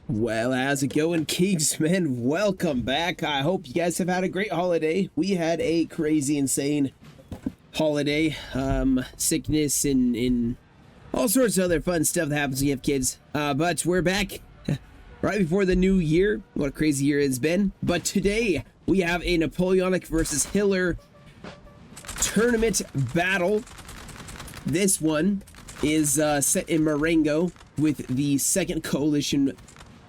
Well, how's it going, Kingsmen? Welcome back. I hope you guys have had a great holiday. We had a crazy, insane holiday. Sickness and all sorts of other fun stuff that happens when you have kids. But we're back right before the new year. What a crazy year it's been. But today, we have a Napoleonic versus Hitler tournament battle. This one is set in Marengo with the Second Coalition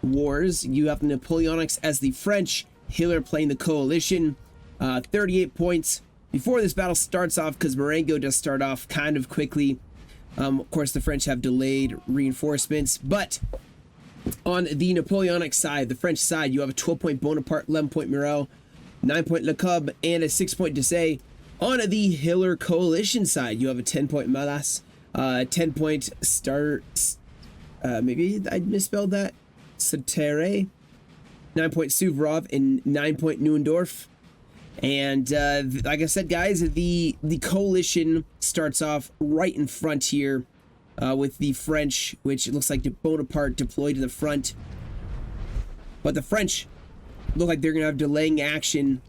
Wars. You have the Napoleonics as the French, Hitler playing the coalition. 38 points before this battle starts off, because Marengo does start off kind of quickly. Of course, the French have delayed reinforcements, but on the Napoleonic side, the French side, you have a 12-point Bonaparte, 11-point Murat, 9-point Lecube, and a 6-point Desaix. On the Hitler coalition side, you have a 10-point Malas, 10-point maybe I misspelled that, Satere, 9-point Suvorov, and 9-point Neuendorf. And like I said, guys, the coalition starts off right in front here with the French, which it looks like Bonaparte deployed to the front. But the French look like they're going to have delaying action.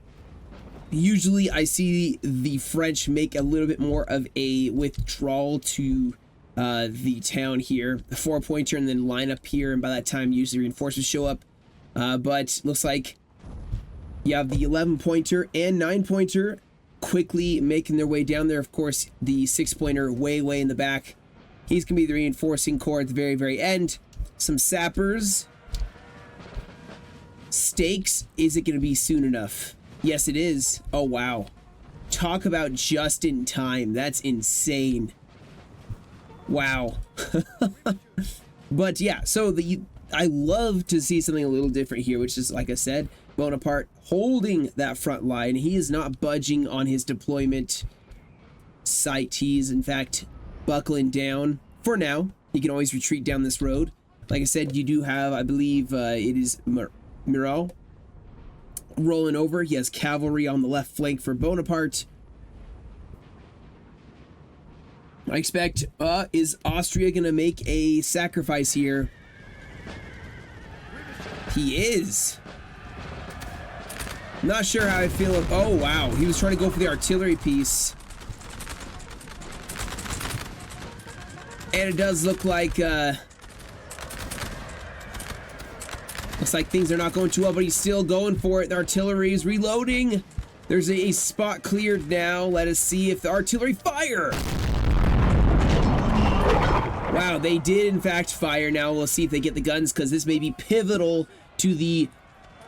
Usually I see the French make a little bit more of a withdrawal to the town here, the 4-pointer, and then line up here, and by that time usually reinforcements show up. But looks like you have the 11-pointer and 9-pointer quickly making their way down there. Of course, the 6-pointer way in the back. He's gonna be the reinforcing corps at the very end. Some sappers. Stakes. Is it gonna be soon enough? Yes, it is. Oh wow, talk about just in time. That's insane. Wow. But yeah, so I love to see something a little different here, which is, like I said, Bonaparte holding that front line. He is not budging on his deployment site. He's in fact buckling down for now. He can always retreat down this road. Like I said, you do have, I believe it is Murat rolling over. He has cavalry on the left flank for Bonaparte. I expect, is Austria gonna make a sacrifice here? He is. Not sure how I feel. Oh wow, he was trying to go for the artillery piece, and it does look like things are not going too well, but he's still going for it. The artillery is reloading. There's a spot cleared now. Let us see if the artillery fire. Wow, they did in fact fire. Now we'll see if they get the guns, because this may be pivotal to the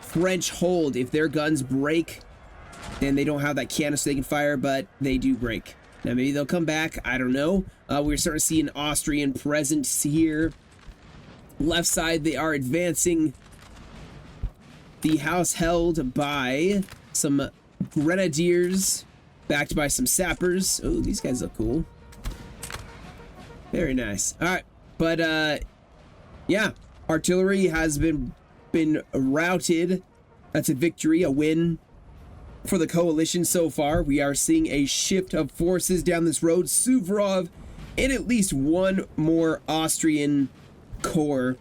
French hold. If their guns break, then they don't have that canister they can fire, but they do break. Now maybe they'll come back. I don't know. We're starting to see an Austrian presence here. Left side, they are advancing. The house held by some grenadiers, backed by some sappers. Oh, these guys look cool. Very nice. All right, but yeah, artillery has been routed. That's a victory, a win for the coalition so far. We are seeing a shift of forces down this road. Suvorov and at least one more Austrian corps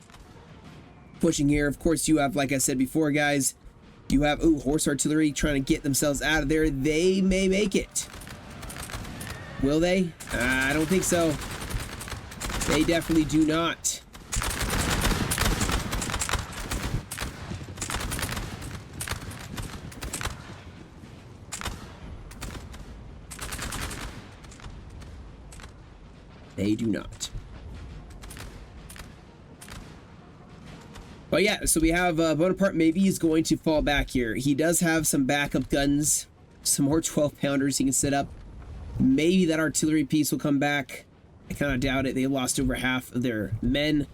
pushing here. Of course, you have, like I said before, guys, you have horse artillery trying to get themselves out of there. They may make it. Will they? I don't think so. They definitely do not. They do not. But yeah, so we have Bonaparte maybe is going to fall back here. He does have some backup guns, some more 12-pounders he can set up. Maybe that artillery piece will come back. I kind of doubt it. They lost over half of their men.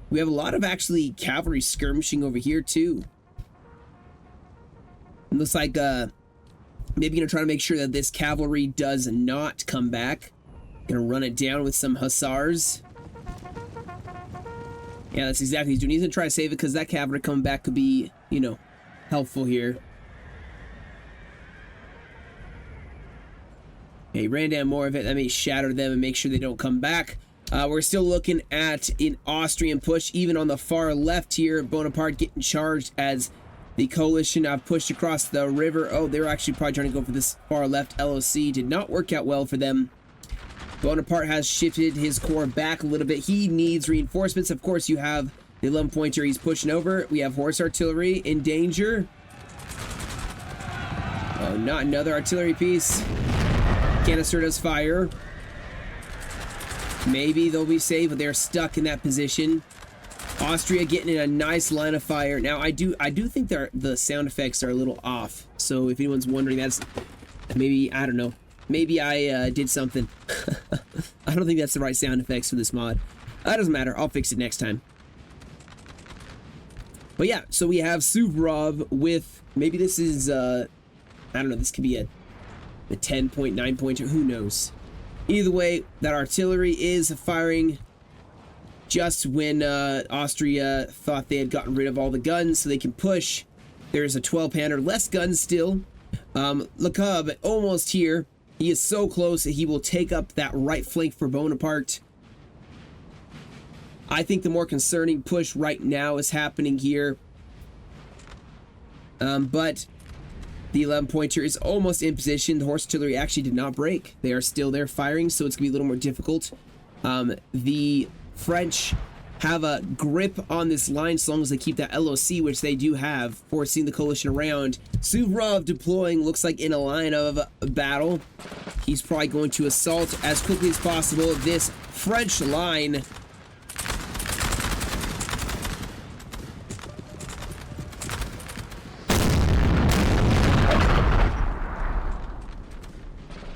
We have a lot of actually cavalry skirmishing over here too. It looks like maybe gonna try to make sure that this cavalry does not come back. Gonna run it down with some hussars. Yeah, that's exactly what he's doing. He's gonna try to save it, because that cavalry coming back could be, you know, helpful here. Yeah, he ran down more of it. That may shatter them and make sure they don't come back. We're still looking at an Austrian push, even on the far left here. Bonaparte getting charged as the coalition have pushed across the river. Oh, they're actually probably trying to go for this far left LOC. Did not work out well for them. Bonaparte has shifted his corps back a little bit. He needs reinforcements. Of course, you have the 11-pointer he's pushing over. We have horse artillery in danger. Oh, not another artillery piece. Canister does fire. Maybe they'll be safe, but they're stuck in that position. Austria getting in a nice line of fire. Now, I do think the sound effects are a little off. So if anyone's wondering, that's maybe, I don't know. Maybe I did something. I don't think that's the right sound effects for this mod. That doesn't matter. I'll fix it next time. But yeah, so we have Suvorov with, maybe this is, I don't know, this could be a 10.9 pointer. Who knows? Either way, that artillery is firing just when Austria thought they had gotten rid of all the guns so they can push. There's a 12-pounder, less guns still. Lecoq almost here. He is so close that he will take up that right flank for Bonaparte. I think the more concerning push right now is happening here. But the 11-pointer is almost in position. The horse artillery actually did not break. They are still there firing, so it's going to be a little more difficult. The French have a grip on this line so long as they keep that LOC, which they do have, forcing the coalition around. Suvorov deploying, looks like in a line of battle. He's probably going to assault as quickly as possible this French line.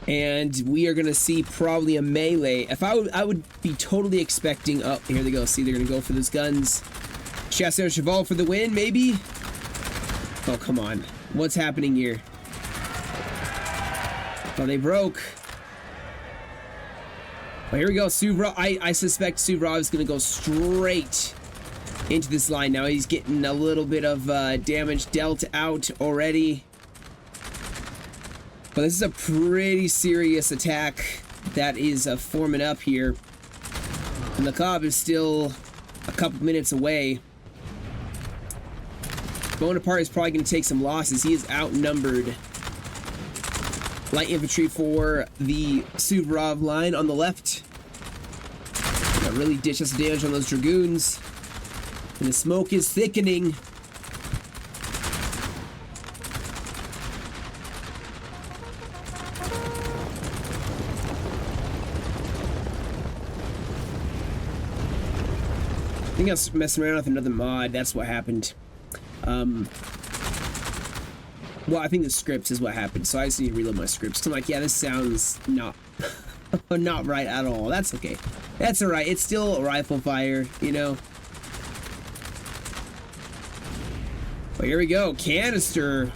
And we are going to see probably a melee. If I would be totally expecting... Oh, here they go. See, they're going to go for those guns. Chasseur Cheval for the win, maybe? Oh, come on. What's happening here? Oh, they broke. Well, here we go. Suvorov. I suspect Suvorov is going to go straight into this line. Now he's getting a little bit of damage dealt out already. But this is a pretty serious attack that is forming up here. And Lecoq is still a couple minutes away. Bonaparte is probably going to take some losses. He is outnumbered. Light infantry for the Suvorov line on the left. Got really dish us damage on those dragoons. And the smoke is thickening. I think I was messing around with another mod. That's what happened. Well, I think the scripts is what happened. So I just need to reload my scripts. I'm like, yeah, this sounds not not right at all. That's okay. That's all right. It's still a rifle fire, you know. But here we go. Canister.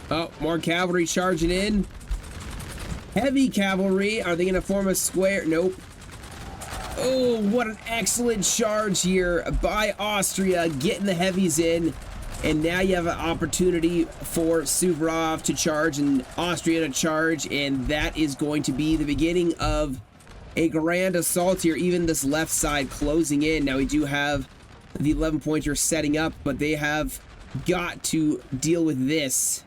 Oh, more cavalry charging in. Heavy cavalry. Are they going to form a square? Nope. Oh, what an excellent charge here by Austria, getting the heavies in. And now you have an opportunity for Suvorov to charge and Austria to charge. And that is going to be the beginning of a grand assault here. Even this left side closing in. Now we do have the 11-pointer setting up, but they have got to deal with this.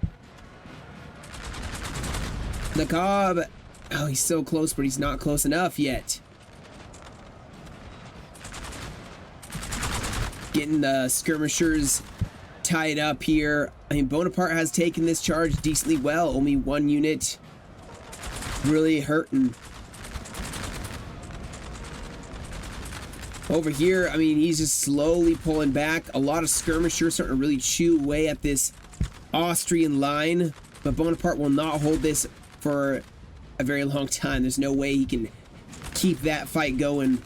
Lecoq. Oh, he's so close, but he's not close enough yet. Getting the skirmishers tied up here. I mean, Bonaparte has taken this charge decently well. Only one unit really hurting. Over here, I mean, he's just slowly pulling back. A lot of skirmishers starting to really chew away at this Austrian line. But Bonaparte will not hold this for a very long time. There's no way he can keep that fight going.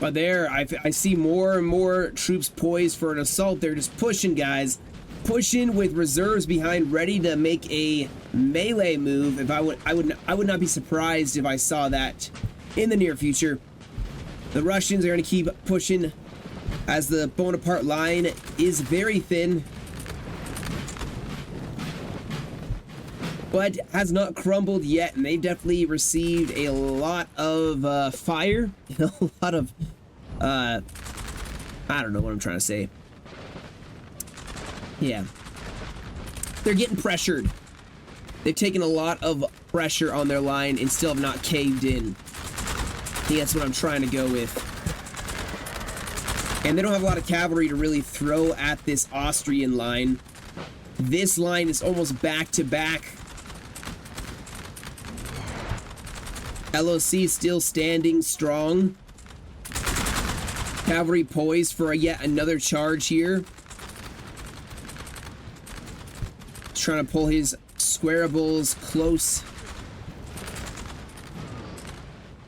But there, I see more and more troops poised for an assault. They're just pushing, guys. Pushing with reserves behind, ready to make a melee move. If I would not be surprised if I saw that in the near future. The Russians are going to keep pushing as the Bonaparte line is very thin, but has not crumbled yet, and they've definitely received a lot of fire, a lot of I don't know what I'm trying to say. Yeah, they're getting pressured. They've taken a lot of pressure on their line and still have not caved in. I think that's what I'm trying to go with. And they don't have a lot of cavalry to really throw at this Austrian line. This line is almost back to back. LOC still standing strong. Cavalry poised for yet another charge here. Trying to pull his squarables close.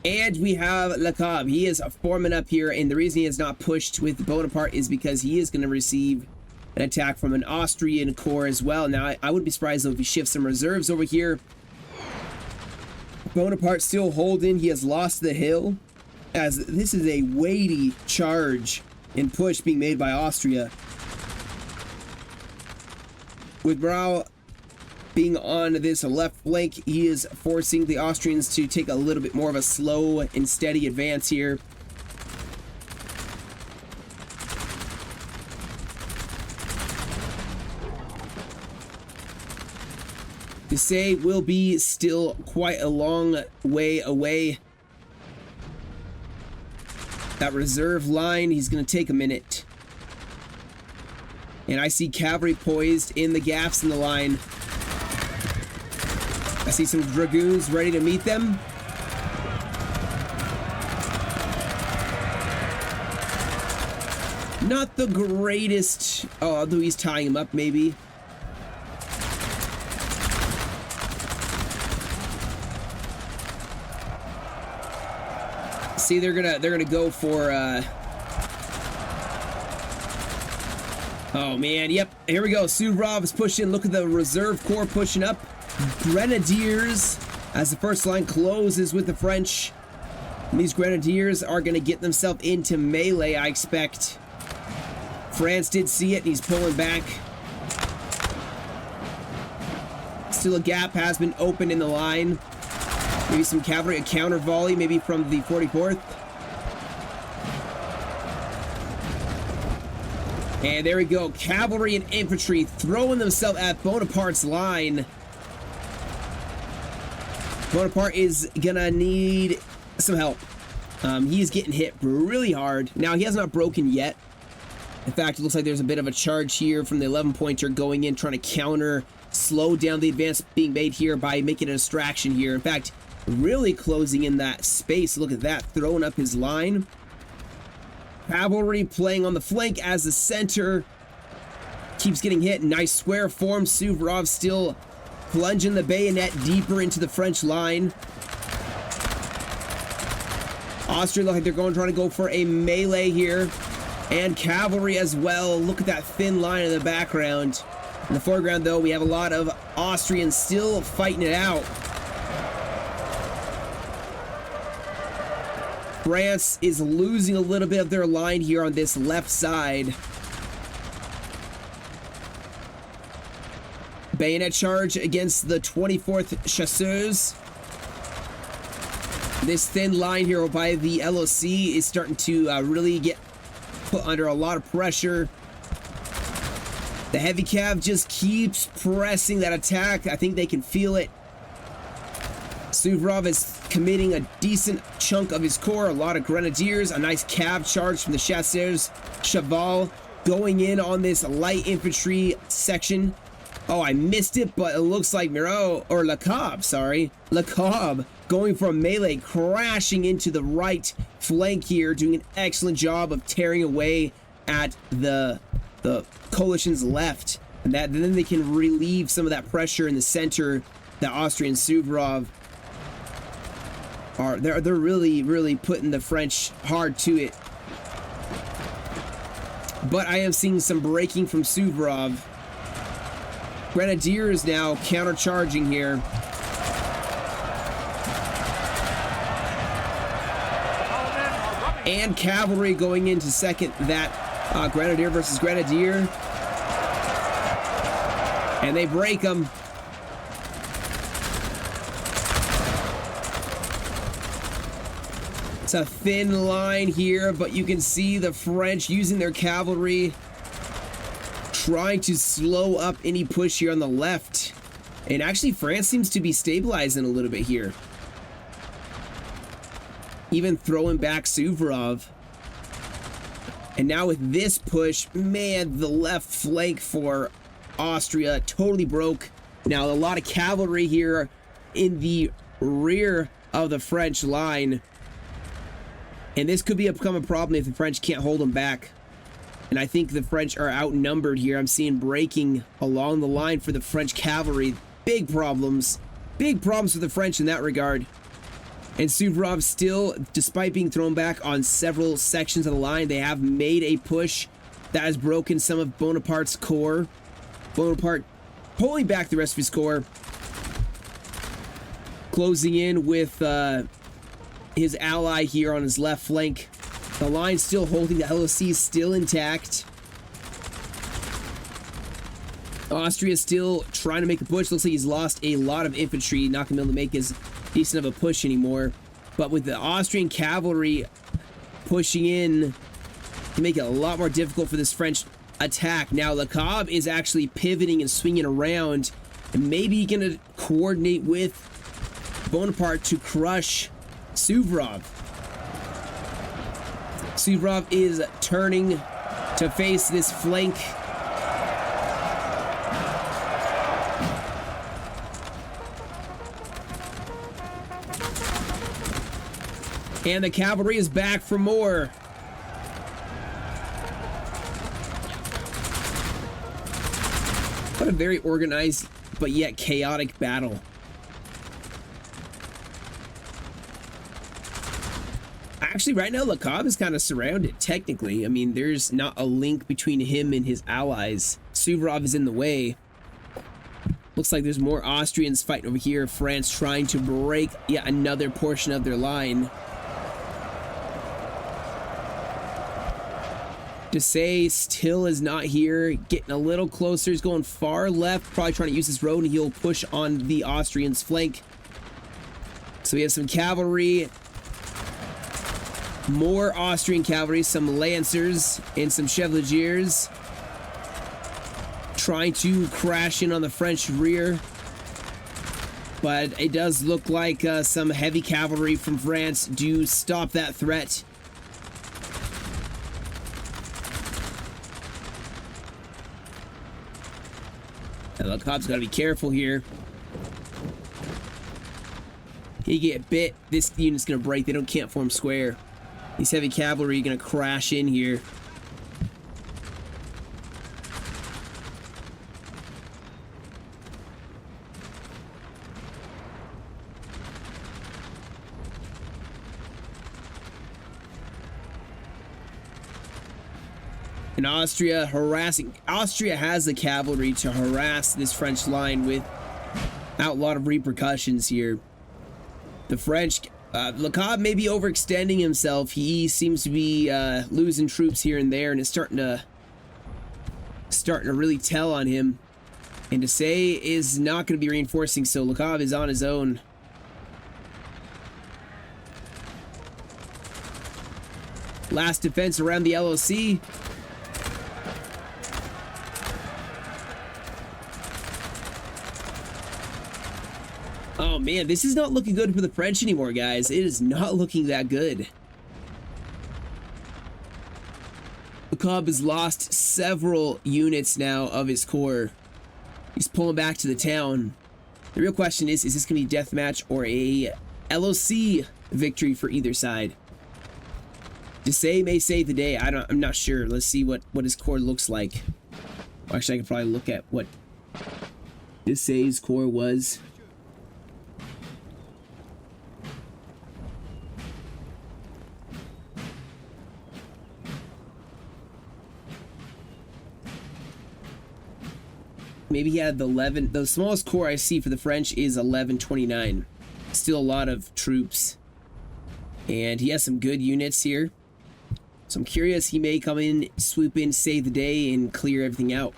And we have Lacob. He is forming up here, and the reason he has not pushed with Bonaparte is because he is going to receive an attack from an Austrian corps as well. Now, I wouldn't be surprised though if he shifts some reserves over here. Bonaparte still holding. He has lost the hill, as this is a weighty charge and push being made by Austria. With Brau being on this left flank, he is forcing the Austrians to take a little bit more of a slow and steady advance here. To say will be still quite a long way away. That reserve line, he's going to take a minute. And I see cavalry poised in the gaps in the line. I see some dragoons ready to meet them. Not the greatest. Oh, although he's tying him up, maybe. See, they're gonna go for. Oh man, yep. Here we go. Suvorov is pushing. Look at the reserve corps pushing up. Grenadiers, as the first line closes with the French. And these Grenadiers are going to get themselves into melee, I expect. France did see it, and he's pulling back. Still a gap has been opened in the line. Maybe some cavalry, a counter volley, maybe from the 44th. And there we go. Cavalry and infantry throwing themselves at Bonaparte's line. Bonaparte is gonna need some help. He's getting hit really hard. Now, he has not broken yet. In fact, it looks like there's a bit of a charge here from the 11-pointer going in, trying to counter, slow down the advance being made here by making a distraction here. In fact, really closing in that space. Look at that, throwing up his line. Cavalry playing on the flank as the center keeps getting hit. Nice square form. Suvorov still plunging the bayonet deeper into the French line. Austria look like they're trying to go for a melee here. And cavalry as well. Look at that thin line in the background. In the foreground, though, we have a lot of Austrians still fighting it out. France is losing a little bit of their line here on this left side. Bayonet charge against the 24th Chasseurs. This thin line here by the LOC is starting to really get put under a lot of pressure. The heavy cav just keeps pressing that attack. I think they can feel it. Suvorov is committing a decent chunk of his corps. A lot of grenadiers. A nice cav charge from the Chasseurs. Cheval going in on this light infantry section. Oh, I missed it, but it looks like Lacob, sorry. Lacob going for a melee, crashing into the right flank here, doing an excellent job of tearing away at the coalition's left. And then they can relieve some of that pressure in the center. The Austrian Suvorov they're really putting the French hard to it. but I am seeing some breaking from Suvorov. Grenadiers now countercharging here. And cavalry going into second that Grenadier versus Grenadier. And they break them. It's a thin line here, but you can see the French using their cavalry, trying to slow up any push here on the left. And actually, France seems to be stabilizing a little bit here. Even throwing back Suvorov. And now with this push, man, the left flank for Austria totally broke. Now, a lot of cavalry here in the rear of the French line. And this could become a problem if the French can't hold them back. And I think the French are outnumbered here. I'm seeing breaking along the line for the French cavalry. Big problems. Big problems for the French in that regard. And Suvorov still, despite being thrown back on several sections of the line, they have made a push that has broken some of Bonaparte's corps. Bonaparte pulling back the rest of his corps. Closing in with his ally here on his left flank. The line still holding, the LOC is still intact. Austria still trying to make a push. Looks like he's lost a lot of infantry, not gonna be able to make as decent of a push anymore. But with the Austrian cavalry pushing in to make it a lot more difficult for this French attack. Now Lecoq is actually pivoting and swinging around and maybe gonna coordinate with Bonaparte to crush Suvorov. Suvorov is turning to face this flank. And the cavalry is back for more. What a very organized but yet chaotic battle. Actually, right now, Lecoq is kind of surrounded, technically. I mean, there's not a link between him and his allies. Suvorov is in the way. Looks like there's more Austrians fighting over here. France trying to break yet another portion of their line. Desaix still is not here. Getting a little closer. He's going far left. Probably trying to use this road, and he'll push on the Austrians' flank. So we have some cavalry. More Austrian cavalry, some lancers, and some chevaliers trying to crash in on the French rear. But it does look like some heavy cavalry from France do stop that threat. And Lecoq's got to be careful here. He get bit, this unit's going to break. They can't form square. These heavy cavalry are going to crash in here. And Austria has the cavalry to harass this French line without a lot of repercussions here. The French, Lecoq may be overextending himself. He seems to be losing troops here and there, and it's starting to really tell on him. And Desaix is not going to be reinforcing, so Lecoq is on his own. Last defense around the LOC. Oh man, this is not looking good for the French anymore, guys. It is not looking that good. Lecoq has lost several units now of his corps. He's pulling back to the town. The real question is this going to be a deathmatch or a LOC victory for either side? Desaix may save the day. I'm not sure. Let's see what his corps looks like. Well, actually, I could probably look at what Desaix's corps was. maybe he had the 11. The smallest corps I see for the French is 1129. Still a lot of troops. And he has some good units here. So I'm curious, he may come in, swoop in, save the day, and clear everything out.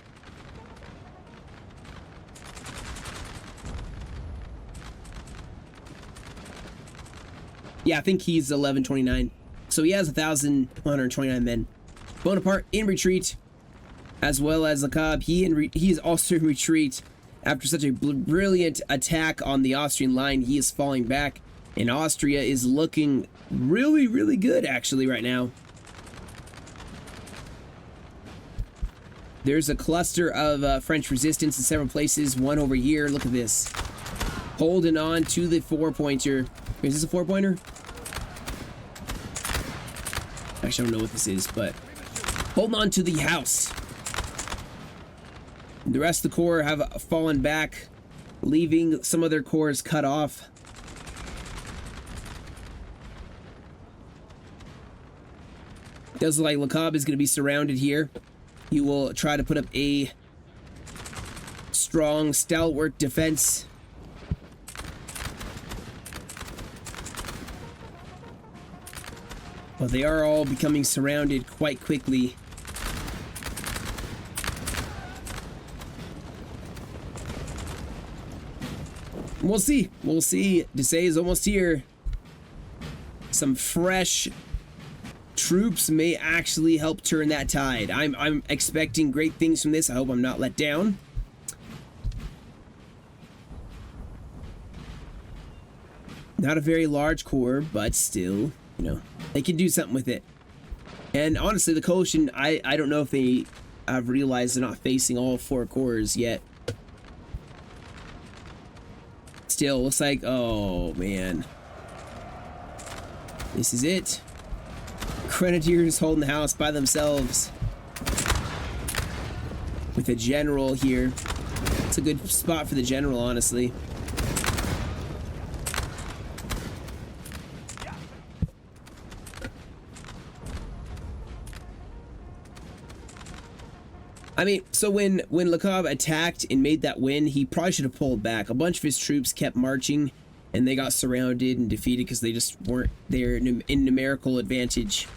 Yeah, I think he's 1129. So he has 1,129 men. Bonaparte in retreat, as well as Lacob. He is also in retreat after such a brilliant attack on the Austrian line. He is falling back, and Austria is looking really, really good actually right now. There's a cluster of French resistance in several places. One over here. Look at this. Holding on to the 4-pointer. Is this a 4-pointer? Actually, I don't know what this is, but holding on to the house. The rest of the corps have fallen back, leaving some of their corps cut off. Does look like Lacob is going to be surrounded here. He will try to put up a strong, stalwart defense. But they are all becoming surrounded quite quickly. We'll see. We'll see. Desaix is almost here. Some fresh troops may actually help turn that tide. I'm expecting great things from this. I hope I'm not let down. Not a very large corps, but still, you know, they can do something with it. And honestly, the coalition, I don't know if they have realized they're not facing all 4 corps yet. Still, looks like, oh man. This is it. Grenadiers holding the house by themselves. With a general here. It's a good spot for the general, honestly. I mean, so when Lacob attacked and made that win, he probably should have pulled back. A bunch of his troops kept marching, and they got surrounded and defeated because they just weren't there in numerical advantage.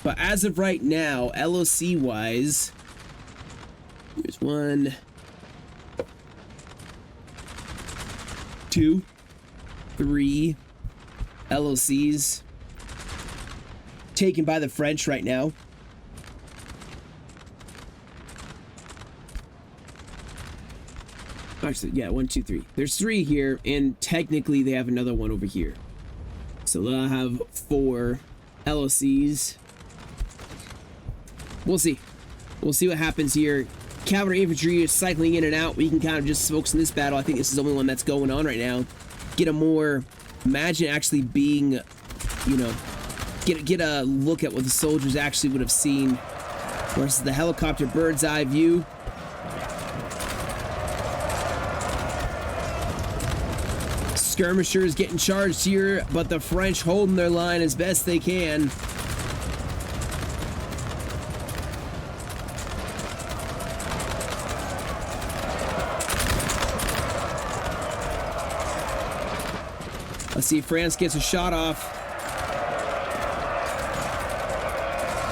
But as of right now, LOC-wise, here's 1, 2, 3 LOCs taken by the French right now. Actually, yeah, 1, 2, 3. There's 3 here, and technically they have another one over here. So they'll have 4 LOCs. We'll see. We'll see what happens here. Cavalry infantry is cycling in and out. We can kind of just focus on this battle. I think this is the only one that's going on right now. Get a more... Imagine actually being, you know... Get a look at what the soldiers actually would have seen. Versus the helicopter bird's eye view. Skirmishers getting charged here, but the French holding their line as best they can. Let's see if France gets a shot off.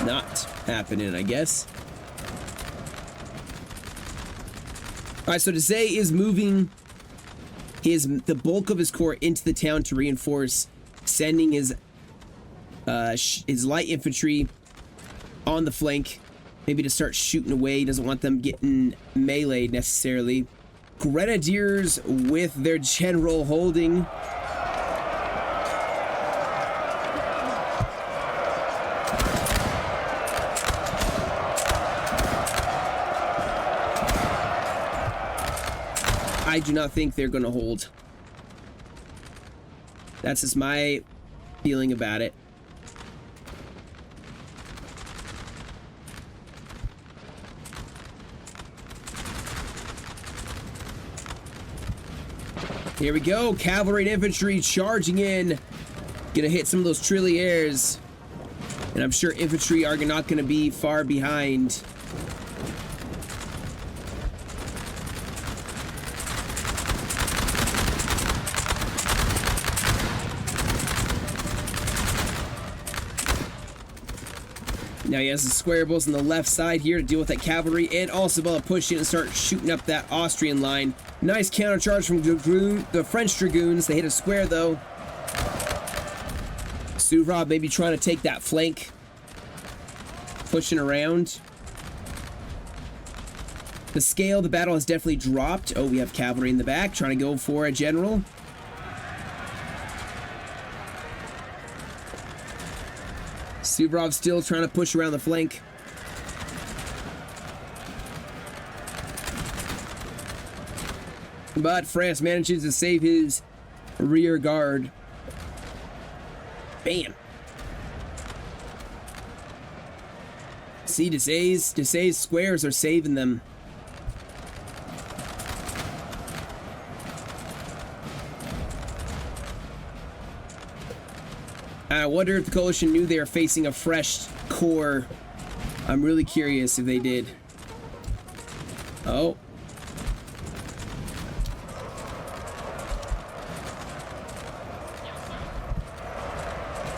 Not happening, I guess. All right, so Desaix is moving the bulk of his corps into the town to reinforce, sending his light infantry on the flank, maybe to start shooting away. He doesn't want them getting meleeed necessarily. Grenadiers with their general holding. I do not think they're going to hold. That's just my feeling about it. Here we go. Cavalry and infantry charging in. Gonna hit some of those trilliers. And I'm sure infantry are not going to be far behind. Now he has the square bills on the left side here to deal with that cavalry, and also be able to push in and start shooting up that Austrian line. Nice countercharge from the French dragoons. They hit a square though. Suvorov maybe trying to take that flank, pushing around. The scale of the battle has definitely dropped. Oh, we have cavalry in the back trying to go for a general. Suvorov still trying to push around the flank. But France manages to save his rear guard. Bam. See, Desailly's squares are saving them. I wonder if the coalition knew they were facing a fresh core. I'm really curious if they did. Oh.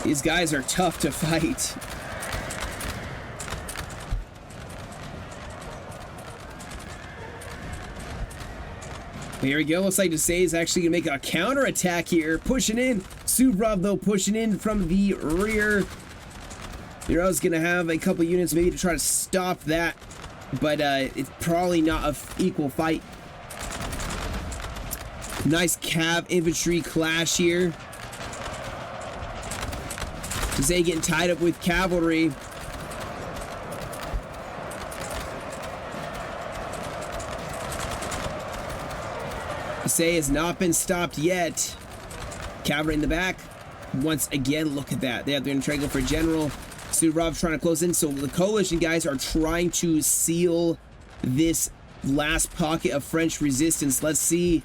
These guys are tough to fight. Here we go. Looks like Desailly is actually going to make a counter-attack here. Pushing in. Suvorov, though, pushing in from the rear. Hero's going to have a couple units maybe to try to stop that. But it's probably not an equal fight. Nice cav infantry clash here. Desailly getting tied up with cavalry. Desailly has not been stopped yet. Cavalry in the back. Once again, look at that. They're going to try to go for general. Suvorov trying to close in. So the coalition guys are trying to seal this last pocket of French resistance. Let's see.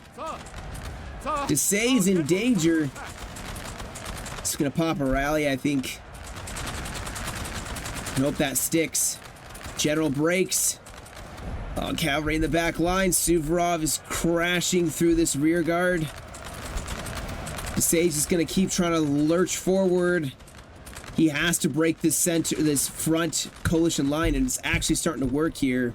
Desailly's in danger. It's going to pop a rally, I think. I hope that sticks. General breaks. Oh, cavalry in the back line. Suvorov is crashing through this rear guard. Desailly's just going to keep trying to lurch forward. He has to break this center, this front coalition line, and it's actually starting to work here.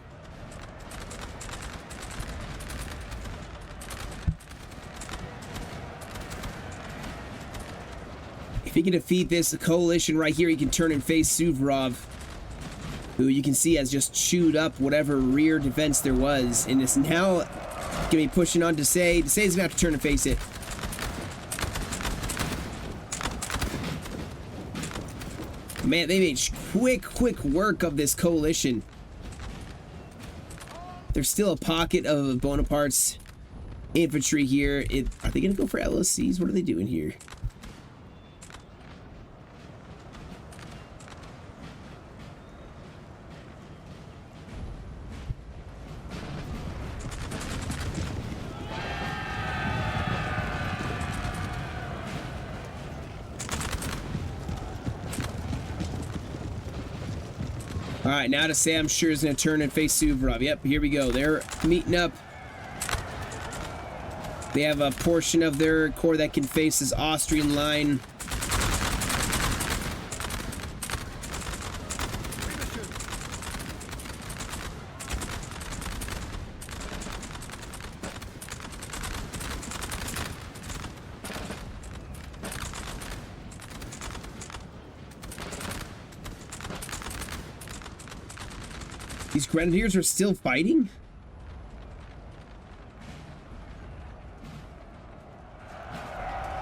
If he can defeat this coalition right here, he can turn and face Suvorov, who you can see has just chewed up whatever rear defense there was, and is now going to be pushing on Desailly. Desailly's going to have to turn and face it. Man, they made quick work of this coalition. There's still a pocket of Bonaparte's infantry here. Are they going to go for LOCs? What are they doing here? All right, now Desailly, I'm sure, is going to turn and face Suvorov. Yep, here we go. They're meeting up. They have a portion of their corps that can face this Austrian line. These grenadiers are still fighting?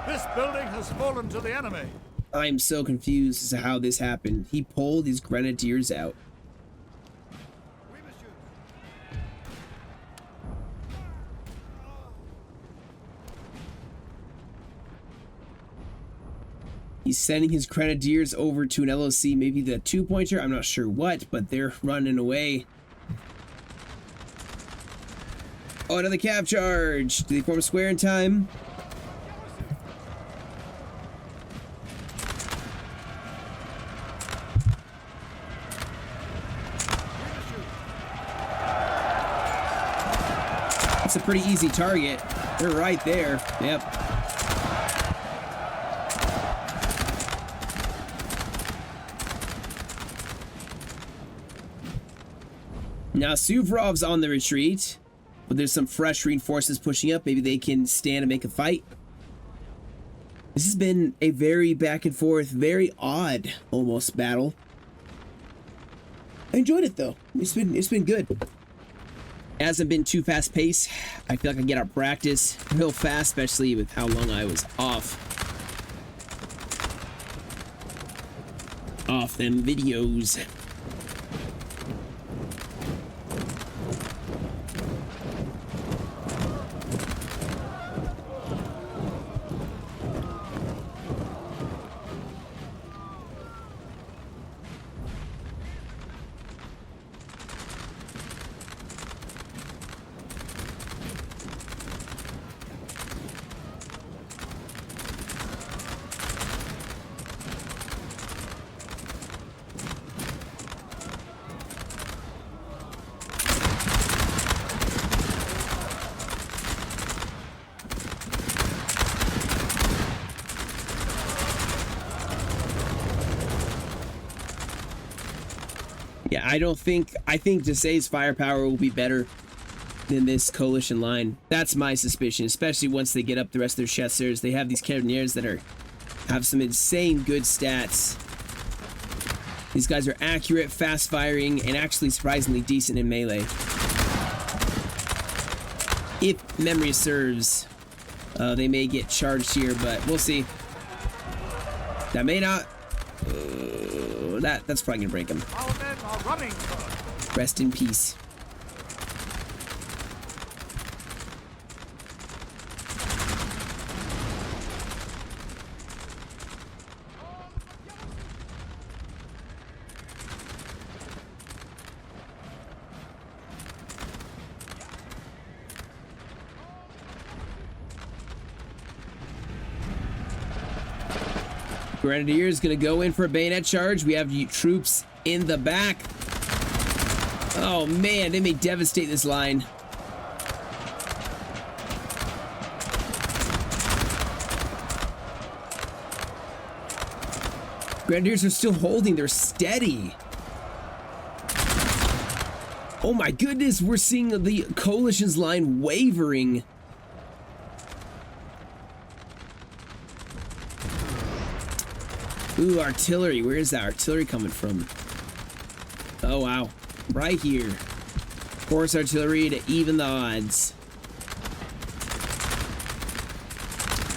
This building has fallen to the enemy. I'm so confused as to how this happened. He pulled these grenadiers out. He's sending his grenadiers over to an LOC, maybe the 2-pointer, I'm not sure what, but they're running away. Oh, another cav charge. Do they form a square in time? It's a pretty easy target. They're right there. Yep. Now Suvrov's on the retreat, but there's some fresh reinforcements pushing up. Maybe they can stand and make a fight. This has been a very back and forth, very odd almost battle. I enjoyed it though. It's been good. It hasn't been too fast paced. I feel like I get out practice real fast, especially with how long I was off them videos. Yeah, I think Desay's firepower will be better than this coalition line. That's my suspicion, especially once they get up the rest of their chasseurs. They have these carabiniers that have some insane good stats. These guys are accurate, fast firing, and actually surprisingly decent in melee. If memory serves, they may get charged here, but we'll see. That may not. That's probably gonna break them. Our men are running. Rest in peace. Grenadiers gonna go in for a bayonet charge. We have troops in the back. Oh man, they may devastate this line. Grenadiers are still holding. They're steady. Oh my goodness, we're seeing the coalition's line wavering. Ooh, artillery. Where is that artillery coming from? Oh, wow. Right here. Horse artillery to even the odds.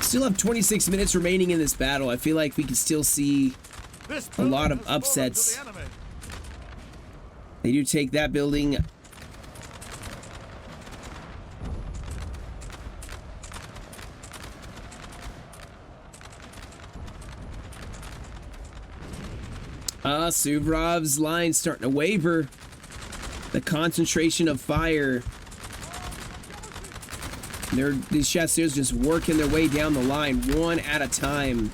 Still have 26 minutes remaining in this battle. I feel like we can still see a lot of upsets. They do take that building. Suvrov's line starting to waver. The concentration of fire. These chasseurs just working their way down the line one at a time.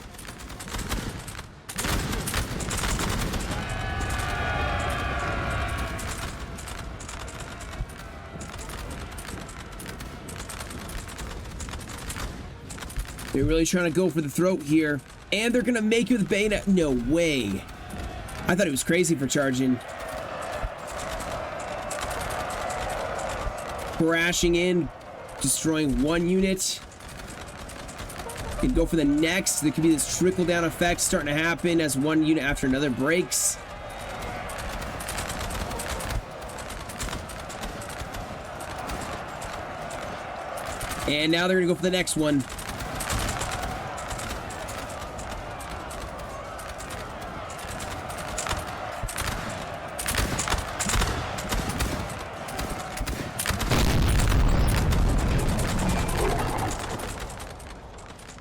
They're really trying to go for the throat here. And they're gonna make it with bayonet. No way. I thought he was crazy for charging. Crashing in, destroying one unit. Can go for the next. There could be this trickle down effect starting to happen as one unit after another breaks. And now they're gonna go for the next one.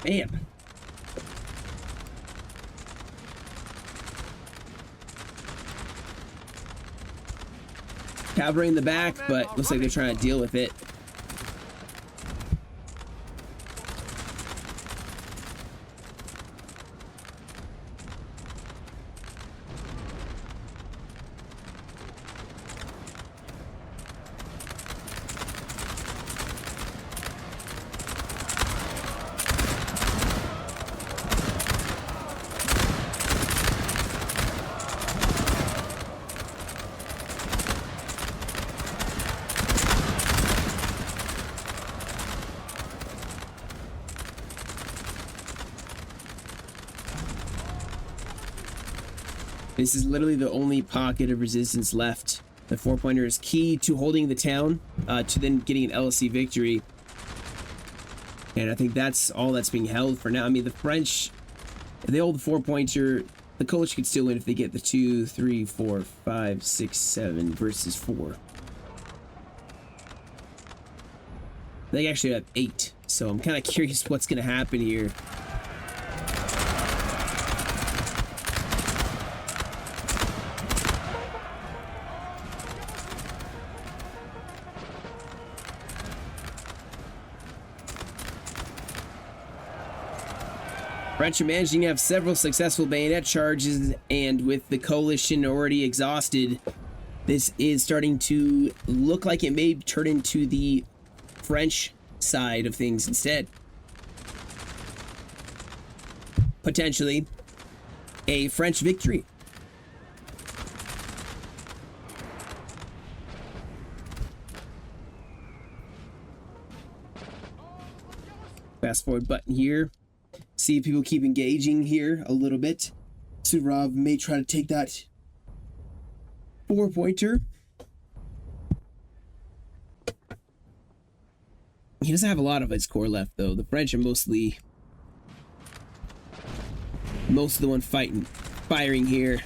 Man. Cavalry in the back, but looks like they're trying to deal with it. This is literally the only pocket of resistance left. The 4-pointer is key to holding the town, to then getting an LSC victory. And I think that's all that's being held for now. I mean, the French, if they hold the 4-pointer, the coalition could still win if they get the 2, 3, 4, 5, 6, 7 versus 4. They actually have 8, so I'm kind of curious what's going to happen here. French are managing to have several successful bayonet charges, and with the coalition already exhausted, this is starting to look like it may turn into the French side of things instead. Potentially a French victory. Fast forward button here. See if people keep engaging here a little bit. Suvorov may try to take that 4-pointer. He doesn't have a lot of his core left, though. The French are most of the one firing here.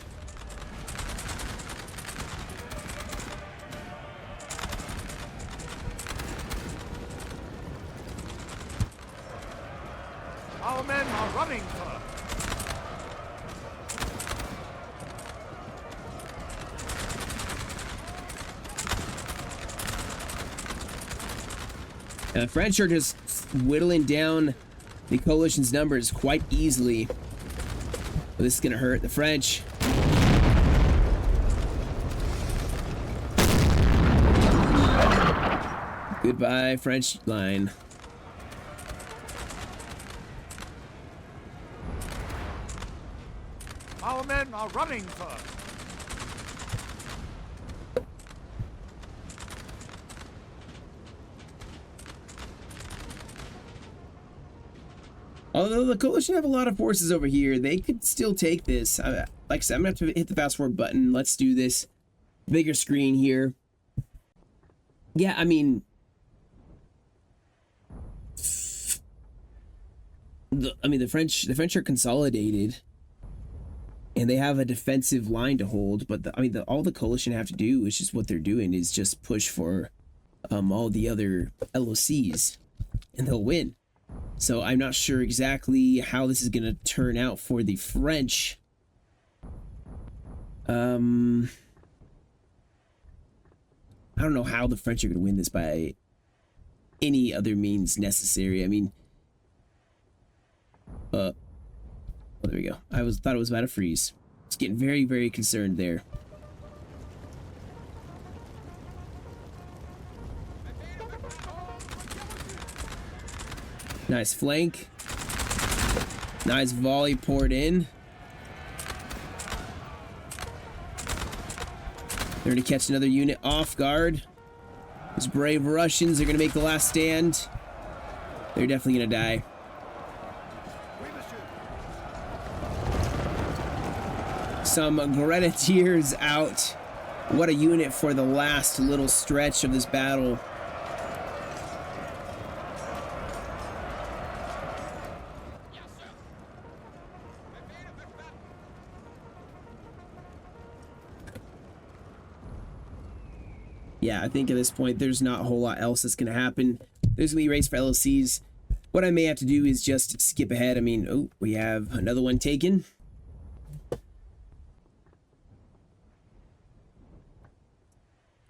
Our men are running, sir. The French are just whittling down the coalition's numbers quite easily. But this is going to hurt the French. Goodbye, French line. Our men are running, sir. Although the coalition have a lot of forces over here, they could still take this. Like I said, I'm going to have to hit the fast forward button. Let's do this. Bigger screen here. Yeah, I mean... the French are consolidated. And they have a defensive line to hold. But, all the coalition have to do is just what they're doing is just push for all the other LOCs. And they'll win. So I'm not sure exactly how this is going to turn out for the French. I don't know how the French are going to win this by any other means necessary. I mean, well, there we go. Thought it was about to freeze. It's getting very, very concerned there. Nice flank. Nice volley poured in. They're going to catch another unit off guard. Those brave Russians are going to make the last stand. They're definitely going to die. Some grenadiers out. What a unit for the last little stretch of this battle. Yeah, I think at this point, there's not a whole lot else that's going to happen. There's going to be a race for LOCs. What I may have to do is just skip ahead. I mean, oh, we have another one taken.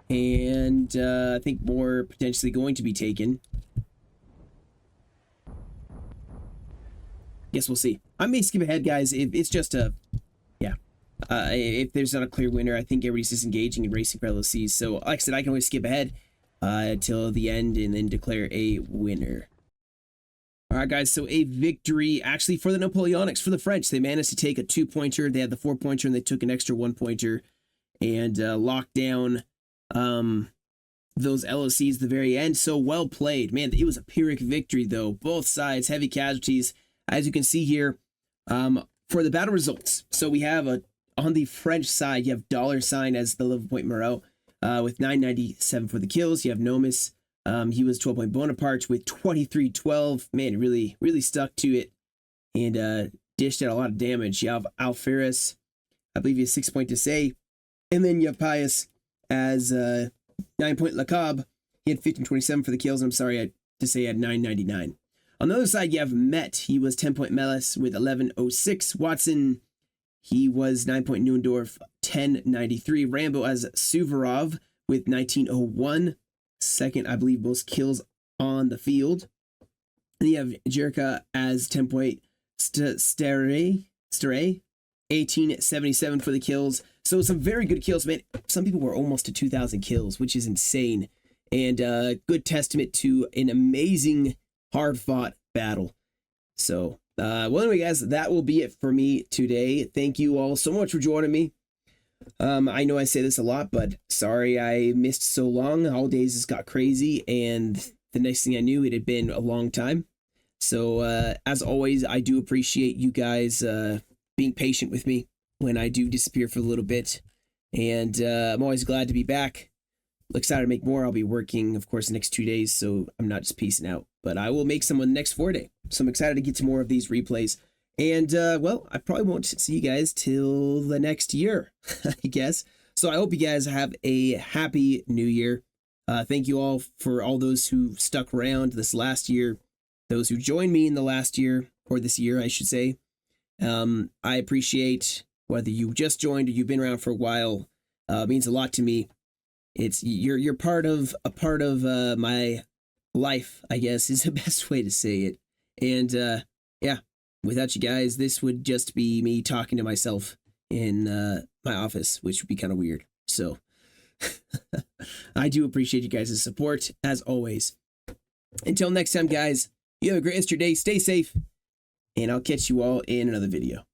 And I think more potentially going to be taken. Guess we'll see. I may skip ahead, guys. If it's just a... Yeah. If there's not a clear winner, I think everybody's just engaging and racing for LOCs. So, like I said, I can always skip ahead till the end and then declare a winner. All right, guys. So, a victory actually for the Napoleonics, for the French. They managed to take a 2-pointer. They had the 4-pointer and they took an extra 1-pointer and locked down those LOCs at the very end. So well played. Man, it was a Pyrrhic victory, though. Both sides, heavy casualties. As you can see here, for the battle results. So we have a On the French side, you have $sign as the level point Moreau with 997 for the kills. You have Nomis. He was 12-point Bonaparte with 2312. Man, really stuck to it and dished out a lot of damage. You have Alferes. I believe he has 6-point Desay. And then you have Pius as 9-point Lacabre. He had 1527 for the kills. I'm sorry, Desay had 999. On the other side, you have Met. He was 10-point Melis with 1106. Watson, he was 9-point Neuendorf, 1093. Rambo as Suvorov with 1901. Second, I believe, most kills on the field. And you have Jerka as 10-point Stare, 1877 for the kills. So some very good kills, man. Some people were almost to 2,000 kills, which is insane. And good testament to an amazing, hard-fought battle. So, well, anyway, guys, that will be it for me today. Thank you all so much for joining me. I know I say this a lot, but sorry I missed so long. The holidays just got crazy, and the next thing I knew, it had been a long time. So, as always, I do appreciate you guys being patient with me when I do disappear for a little bit. And I'm always glad to be back. Excited to make more. I'll be working, of course, the next 2 days, so I'm not just peacing out. But I will make some on the next 4 day. So I'm excited to get to more of these replays. And, well, I probably won't see you guys till the next year, I guess. So I hope you guys have a happy new year. Thank you all for all those who stuck around this last year. Those who joined me in the last year, or this year, I should say. I appreciate whether you just joined or you've been around for a while. It means a lot to me. It's you're part of my life, I guess, is the best way to say it. And yeah, without you guys, this would just be me talking to myself in my office, which would be kind of weird. So I do appreciate you guys' support as always. Until next time, guys, you have a great rest of your day. Stay safe, and I'll catch you all in another video.